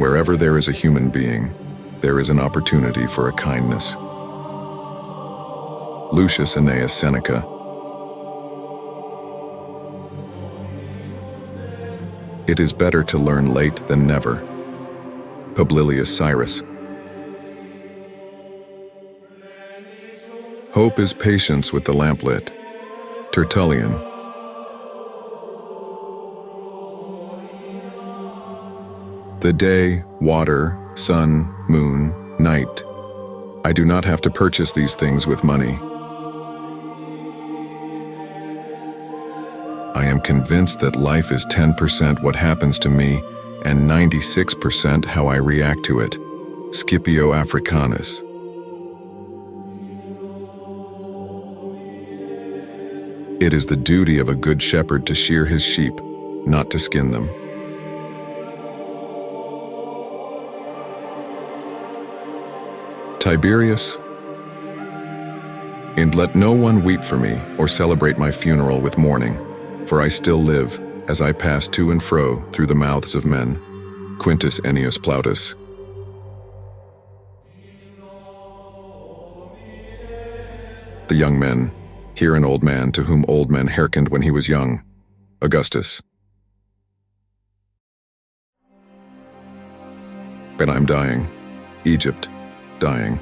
Wherever there is a human being, there is an opportunity for a kindness. Lucius Annaeus Seneca. It is better to learn late than never. Publilius Cyrus. Hope is patience with the lamplit. Tertullian. The day, water, sun, moon, night. I do not have to purchase these things with money. I am convinced that life is 10% what happens to me and 96% how I react to it. Scipio Africanus. It is the duty of a good shepherd to shear his sheep, not to skin them. Tiberius. And let no one weep for me or celebrate my funeral with mourning, for I still live, as I pass to and fro through the mouths of men. Quintus Ennius Plautus. The young men, hear an old man to whom old men hearkened when he was young. Augustus. But I'm dying. Egypt, dying.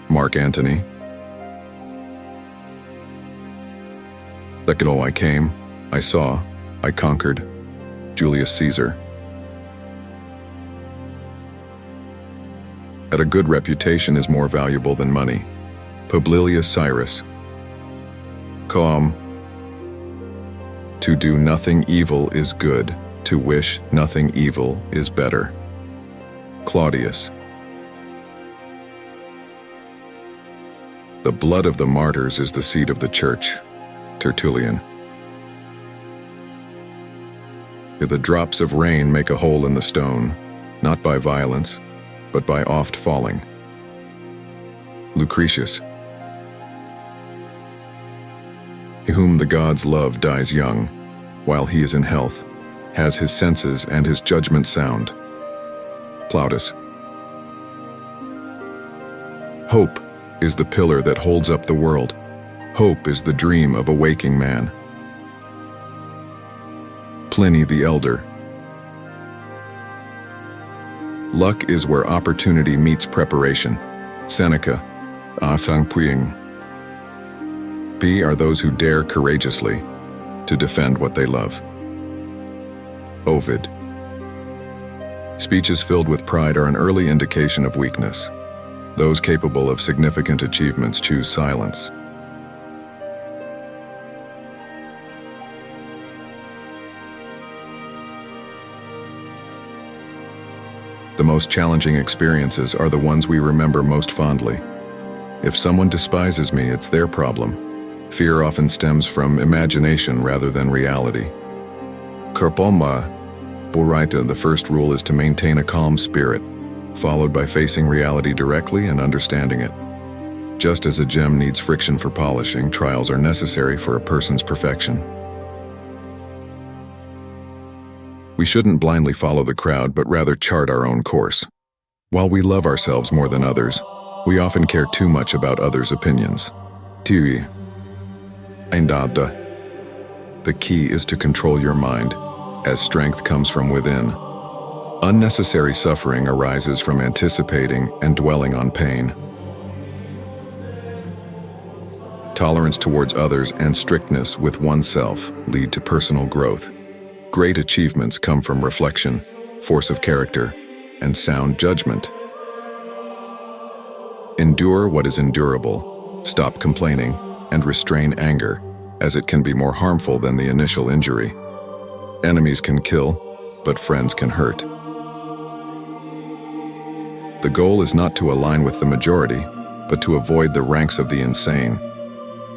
Mark Antony. Look, I came, I saw, I conquered. Julius Caesar. That a good reputation is more valuable than money. Publilius Cyrus. Calm. To do nothing evil is good, to wish nothing evil is better. Claudius. The blood of the martyrs is the seed of the church. Tertullian. If the drops of rain make a hole in the stone, not by violence, but by oft falling. Lucretius. He whom the gods love dies young, while he is in health, has his senses and his judgment sound. Plautus. Hope is the pillar that holds up the world. Hope is the dream of a waking man. Pliny the Elder. Luck is where opportunity meets preparation. Seneca. Afang. P are those who dare courageously to defend what they love. Ovid. Speeches filled with pride are an early indication of weakness. Those capable of significant achievements choose silence. The most challenging experiences are the ones we remember most fondly. If someone despises me, it's their problem. Fear often stems from imagination rather than reality. Karpoma Buraita, the first rule is to maintain a calm spirit, followed by facing reality directly and understanding it. Just as a gem needs friction for polishing, trials are necessary for a person's perfection. We shouldn't blindly follow the crowd, but rather chart our own course. While we love ourselves more than others, we often care too much about others' opinions. Tui. Eindada. The key is to control your mind, as strength comes from within. Unnecessary suffering arises from anticipating and dwelling on pain. Tolerance towards others and strictness with oneself lead to personal growth. Great achievements come from reflection, force of character, and sound judgment. Endure what is endurable, stop complaining, and restrain anger, as it can be more harmful than the initial injury. Enemies can kill, but friends can hurt. The goal is not to align with the majority, but to avoid the ranks of the insane.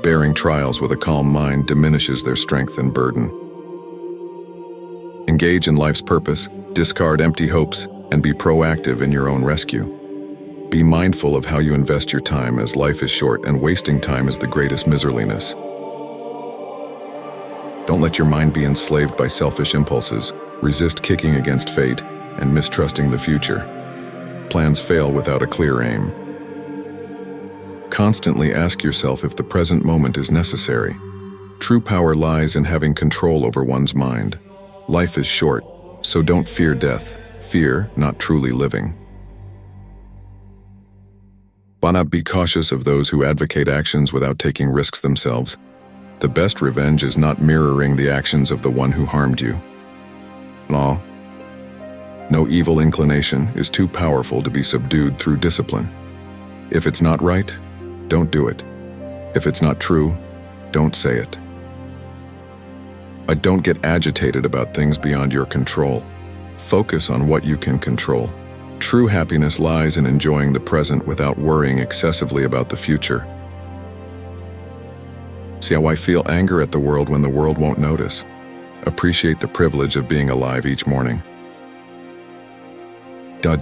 Bearing trials with a calm mind diminishes their strength and burden. Engage in life's purpose, discard empty hopes, and be proactive in your own rescue. Be mindful of how you invest your time, as life is short and wasting time is the greatest miserliness. Don't let your mind be enslaved by selfish impulses. Resist kicking against fate, and mistrusting the future. Plans fail without a clear aim. Constantly ask yourself if the present moment is necessary. True power lies in having control over one's mind. Life is short, so don't fear death. Fear not truly living. Be cautious of those who advocate actions without taking risks themselves. The best revenge is not mirroring the actions of the one who harmed you. No evil inclination is too powerful to be subdued through discipline. If it's not right, don't do it. If it's not true, don't say it. Don't get agitated about things beyond your control. Focus on what you can control. True happiness lies in enjoying the present without worrying excessively about the future. See how I feel anger at the world when the world won't notice. Appreciate the privilege of being alive each morning.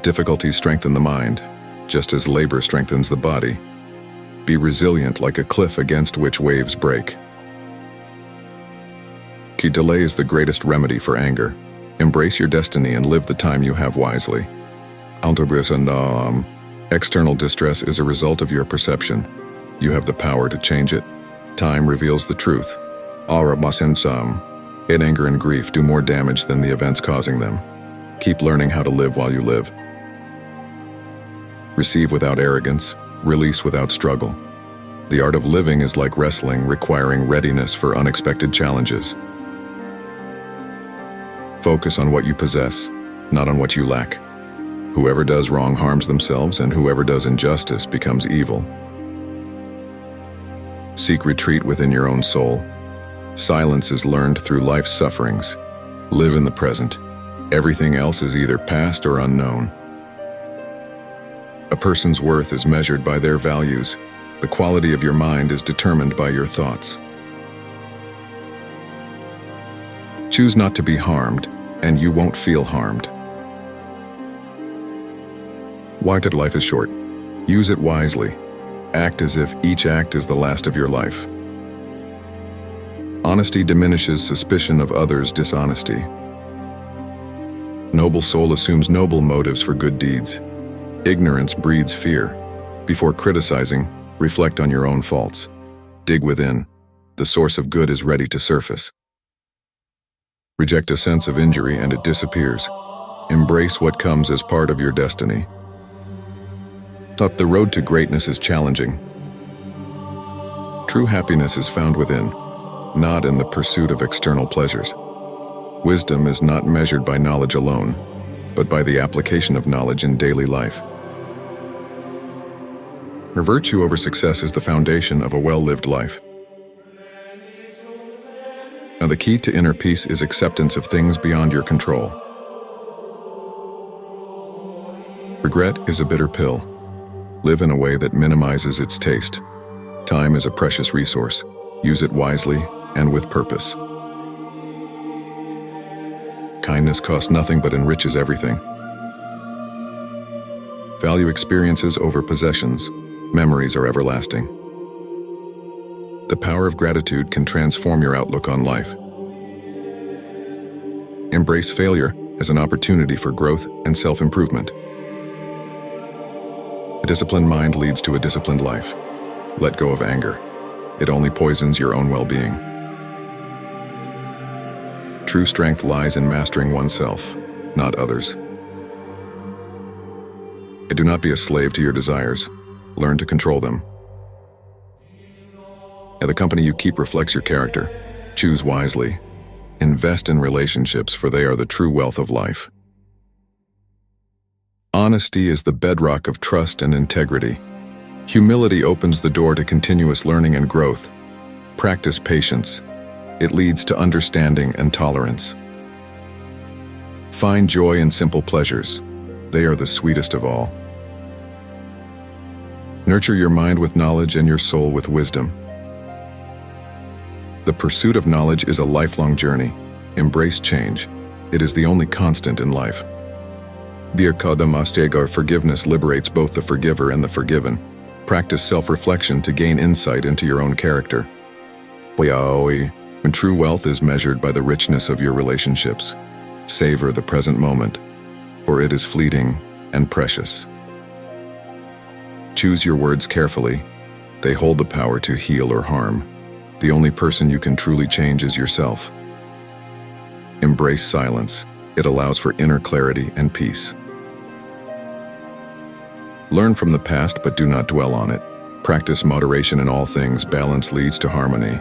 Difficulties strengthen the mind, just as labor strengthens the body. Be resilient like a cliff against which waves break. Delay is the greatest remedy for anger. Embrace your destiny and live the time you have wisely. External distress is a result of your perception. You have the power to change it. Time reveals the truth. Anger and grief do more damage than the events causing them. Keep learning how to live while you live. Receive without arrogance, release without struggle. The art of living is like wrestling, requiring readiness for unexpected challenges. Focus on what you possess, not on what you lack. Whoever does wrong harms themselves, and whoever does injustice becomes evil. Seek retreat within your own soul. Silence is learned through life's sufferings. Live in the present. Everything else is either past or unknown. A person's worth is measured by their values. The quality of your mind is determined by your thoughts. Choose not to be harmed, and you won't feel harmed. Life is short. Use it wisely. Act as if each act is the last of your life. Honesty diminishes suspicion of others' dishonesty. Noble soul assumes noble motives for good deeds. Ignorance breeds fear. Before criticizing, reflect on your own faults. Dig within. The source of good is ready to surface. Reject a sense of injury and it disappears. Embrace what comes as part of your destiny. The road to greatness is challenging. True happiness is found within, not in the pursuit of external pleasures. Wisdom is not measured by knowledge alone, but by the application of knowledge in daily life. Virtue over success is the foundation of a well-lived life. Now, the key to inner peace is acceptance of things beyond your control. Regret is a bitter pill. Live in a way that minimizes its taste. Time is a precious resource. Use it wisely and with purpose. Kindness costs nothing but enriches everything. Value experiences over possessions. Memories are everlasting. The power of gratitude can transform your outlook on life. Embrace failure as an opportunity for growth and self-improvement. A disciplined mind leads to a disciplined life. Let go of anger. It only poisons your own well-being. True strength lies in mastering oneself, not others. Do not be a slave to your desires. Learn to control them. The company you keep reflects your character. Choose wisely. Invest in relationships, for they are the true wealth of life. Honesty is the bedrock of trust and integrity. Humility opens the door to continuous learning and growth. Practice patience. It leads to understanding and tolerance. Find joy in simple pleasures. They are the sweetest of all. Nurture your mind with knowledge and your soul with wisdom. The pursuit of knowledge is a lifelong journey. Embrace change. It is the only constant in life. Forgiveness liberates both the forgiver and the forgiven. Practice self-reflection to gain insight into your own character. When true wealth is measured by the richness of your relationships. Savor the present moment. for it is fleeting and precious. Choose your words carefully. They hold the power to heal or harm. The only person you can truly change is yourself. Embrace silence. It allows for inner clarity and peace. Learn from the past, but do not dwell on it. Practice moderation in all things. Balance leads to harmony.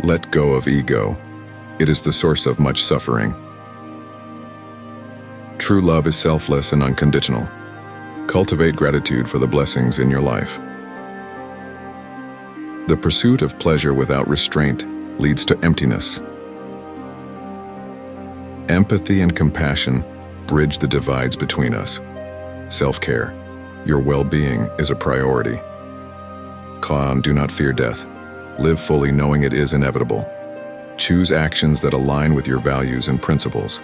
Let go of ego. It is the source of much suffering. True love is selfless and unconditional. Cultivate gratitude for the blessings in your life. The pursuit of pleasure without restraint leads to emptiness. Empathy and compassion bridge the divides between us. Self-care. Your well-being is a priority. Do not fear death. Live fully knowing it is inevitable. Choose actions that align with your values and principles.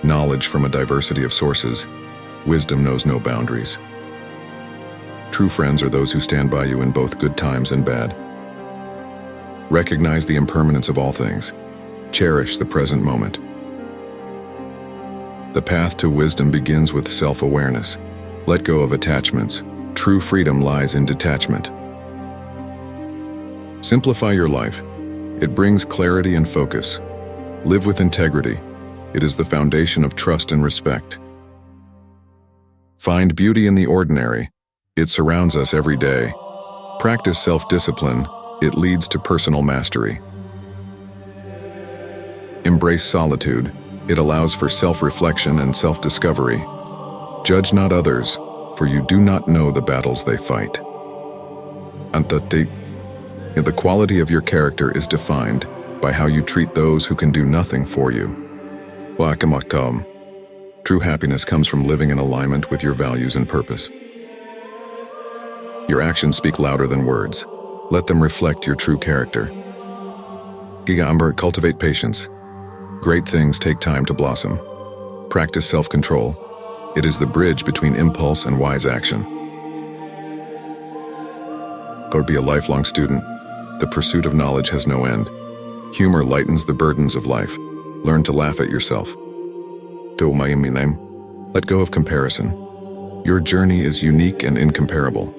Knowledge from a diversity of sources. Wisdom knows no boundaries. True friends are those who stand by you in both good times and bad. Recognize the impermanence of all things. Cherish the present moment. The path to wisdom begins with self-awareness. Let go of attachments. True freedom lies in detachment. Simplify your life. It brings clarity and focus. Live with integrity. It is the foundation of trust and respect. Find beauty in the ordinary. It surrounds us every day. Practice self-discipline. It leads to personal mastery. Embrace solitude. It allows for self-reflection and self-discovery. Judge not others, for you do not know the battles they fight. The quality of your character is defined by how you treat those who can do nothing for you. True happiness comes from living in alignment with your values and purpose. Your actions speak louder than words. Let them reflect your true character. Cultivate patience. Great things take time to blossom. Practice self-control. It is the bridge between impulse and wise action. Or be a lifelong student. The pursuit of knowledge has no end. Humor lightens the burdens of life. Learn to laugh at yourself. Let go of comparison. Your journey is unique and incomparable.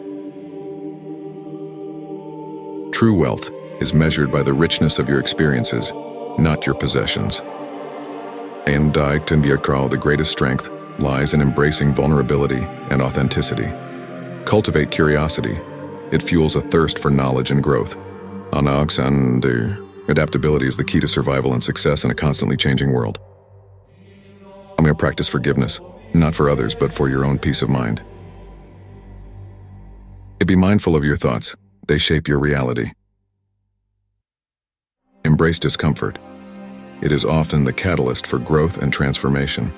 True wealth is measured by the richness of your experiences, not your possessions. The greatest strength lies in embracing vulnerability and authenticity. Cultivate curiosity. It fuels a thirst for knowledge and growth. Adaptability is the key to survival and success in a constantly changing world. I'm going to practice forgiveness, not for others, but for your own peace of mind. Be mindful of your thoughts. They shape your reality. Embrace discomfort. It is often the catalyst for growth and transformation.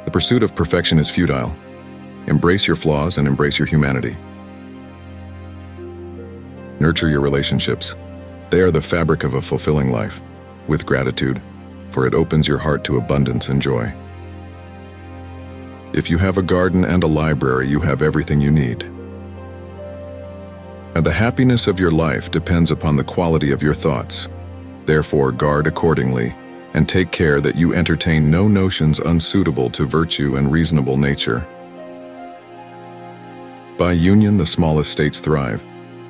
The pursuit of perfection is futile. Embrace your flaws and embrace your humanity. Nurture your relationships. They are the fabric of a fulfilling life, with gratitude, for it opens your heart to abundance and joy. If you have a garden and a library, you have everything you need. And the happiness of your life depends upon the quality of your thoughts. Therefore, guard accordingly, and take care that you entertain no notions unsuitable to virtue and reasonable nature. By union, the smallest states thrive.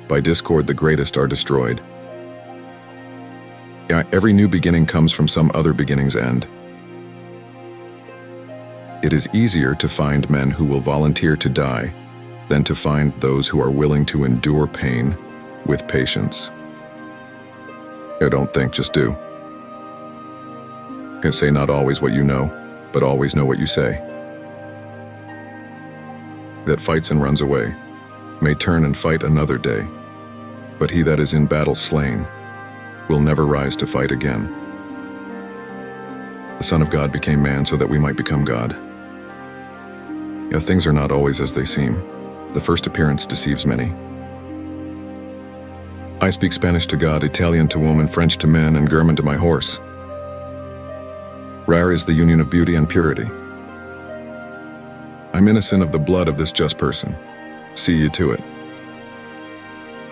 By discord, the greatest are destroyed. Every new beginning comes from some other beginning's end. It is easier to find men who will volunteer to die than to find those who are willing to endure pain with patience. Don't think, just do. Say not always what you know, but always know what you say. That fights and runs away may turn and fight another day, but he that is in battle slain will never rise to fight again. The Son of God became man so that we might become God. Things are not always as they seem. The first appearance deceives many. I speak Spanish to God, Italian to woman, French to men, and German to my horse. Rare is the union of beauty and purity. I'm innocent of the blood of this just person. See you to it.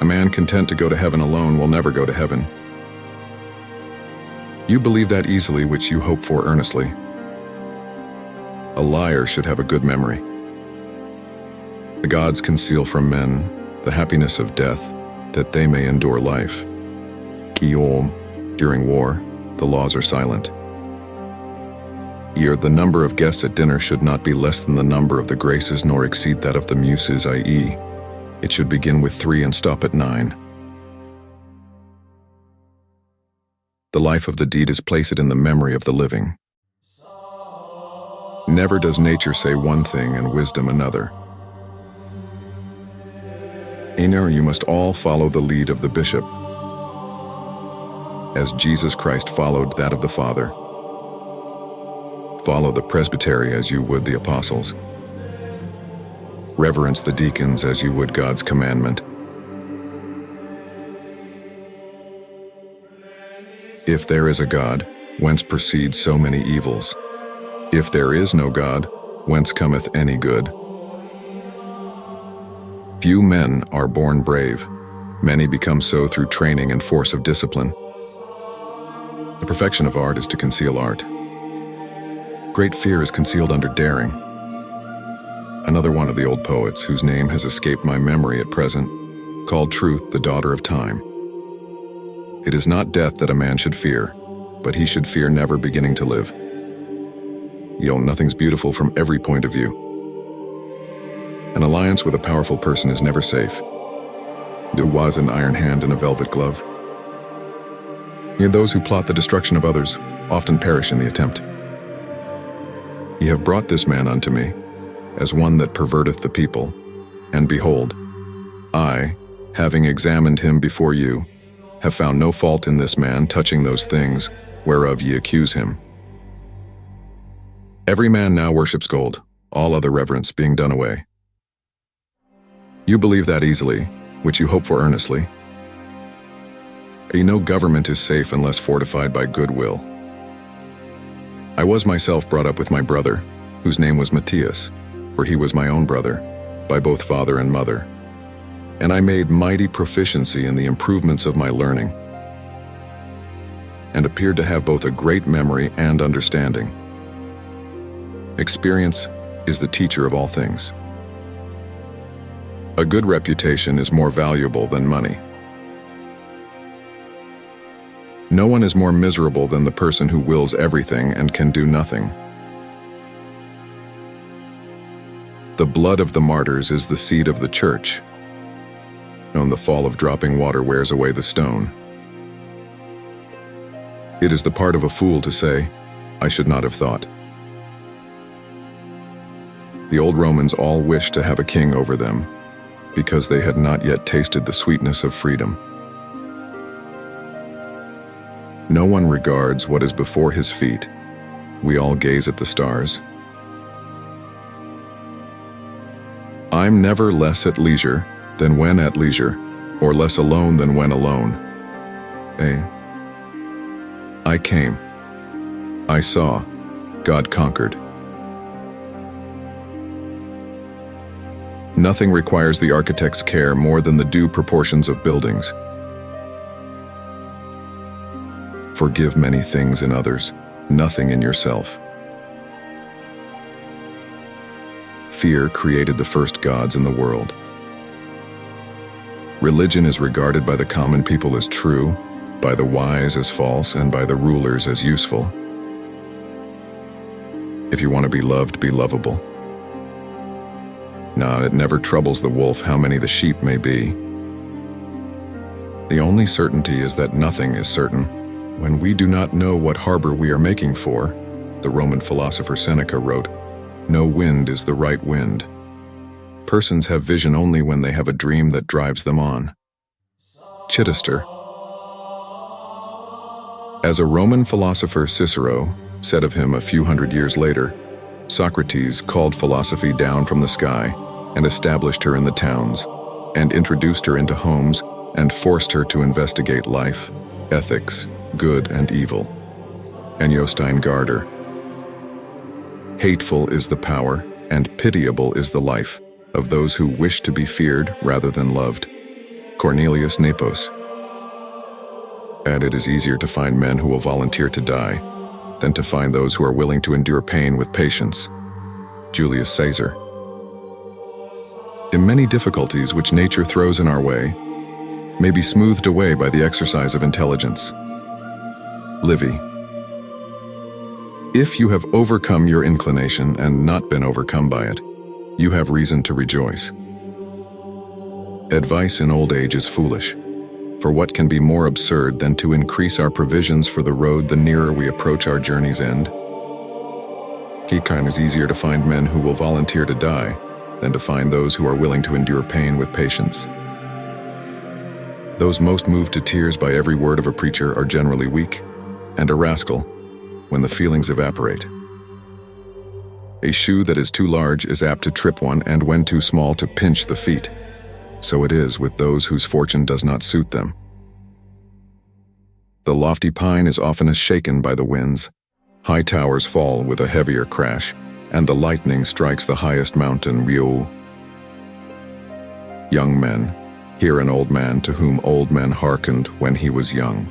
A man content to go to heaven alone will never go to heaven. You believe that easily which you hope for earnestly. A liar should have a good memory. The gods conceal from men the happiness of death, that they may endure life. Guillaume, during war, the laws are silent. Here, the number of guests at dinner should not be less than the number of the graces, nor exceed that of the muses, i.e., it should begin with 3 and stop at 9. The life of the deed is placed in the memory of the living. Never does nature say one thing and wisdom another. Inner, you must all follow the lead of the bishop, as Jesus Christ followed that of the Father. Follow the presbytery as you would the apostles. Reverence the deacons as you would God's commandment. If there is a God, whence proceed so many evils? If there is no God, whence cometh any good? Few men are born brave. Many become so through training and force of discipline. The perfection of art is to conceal art. Great fear is concealed under daring. Another one of the old poets, whose name has escaped my memory at present, called Truth the daughter of time. It is not death that a man should fear, but he should fear never beginning to live. Nothing's beautiful from every point of view. An alliance with a powerful person is never safe. There was an iron hand and a velvet glove. Yet those who plot the destruction of others often perish in the attempt. Ye have brought this man unto me, as one that perverteth the people, and behold, I, having examined him before you, have found no fault in this man touching those things whereof ye accuse him. Every man now worships gold, all other reverence being done away. You believe that easily, which you hope for earnestly. No government is safe unless fortified by goodwill. I was myself brought up with my brother, whose name was Matthias, for he was my own brother, by both father and mother, and I made mighty proficiency in the improvements of my learning, and appeared to have both a great memory and understanding. Experience is the teacher of all things. A good reputation is more valuable than money. No one is more miserable than the person who wills everything and can do nothing. The blood of the martyrs is the seed of the church. On the fall of dropping water wears away the stone. It is the part of a fool to say, I should not have thought. The old Romans all wished to have a king over them, because they had not yet tasted the sweetness of freedom. No one regards what is before his feet. We all gaze at the stars. I'm never less at leisure than when at leisure, or less alone than when alone. I came. I saw. God conquered. Nothing requires the architect's care more than the due proportions of buildings. Forgive many things in others, nothing in yourself. Fear created the first gods in the world. Religion is regarded by the common people as true, by the wise as false, and by the rulers as useful. If you want to be loved, be lovable. It never troubles the wolf how many the sheep may be. The only certainty is that nothing is certain. When we do not know what harbor we are making for, the Roman philosopher Seneca wrote, no wind is the right wind. Persons have vision only when they have a dream that drives them on. Chichester. As a Roman philosopher Cicero said of him a few hundred years later, Socrates called philosophy down from the sky and established her in the towns, and introduced her into homes and forced her to investigate life, ethics, good and evil. Enlightening Garter. Hateful is the power, and pitiable is the life, of those who wish to be feared rather than loved. Cornelius Nepos. And it is easier to find men who will volunteer to die than to find those who are willing to endure pain with patience. Julius Caesar. In many difficulties which nature throws in our way may be smoothed away by the exercise of intelligence. Livy. If you have overcome your inclination and not been overcome by it, you have reason to rejoice. Advice in old age is foolish, for what can be more absurd than to increase our provisions for the road the nearer we approach our journey's end? It is easier to find men who will volunteer to die than to find those who are willing to endure pain with patience. Those most moved to tears by every word of a preacher are generally weak and a rascal when the feelings evaporate. A shoe that is too large is apt to trip one, and when too small to pinch the feet. So it is with those whose fortune does not suit them. The lofty pine is oftenest shaken by the winds. High towers fall with a heavier crash, and the lightning strikes the highest mountain, Ryu. Young men, hear an old man to whom old men hearkened when he was young.